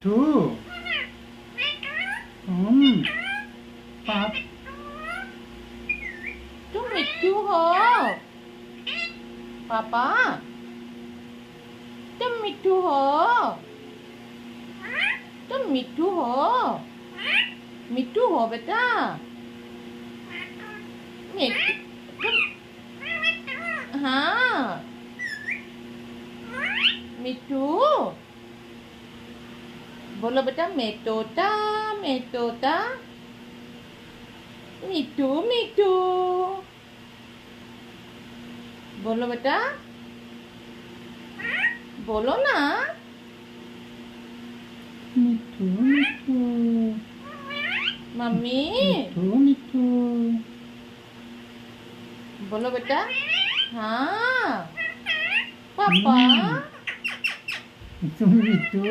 Two. Pop. तुम मिट्टू हो पापा। तुम मिट्टू हो। तुम मिट्टू हो। मिट्टू हो बेटा। मिट्टू हाँ मिट्टू बोलो बेटा मैं तोता मिट्टू मिट्टू बोलो बेटा बोलो ना मिट्टू मिट्टू मम्मी मिट्टू मिट्टू बोलो बेटा हाँ पापा तुम मिट्टू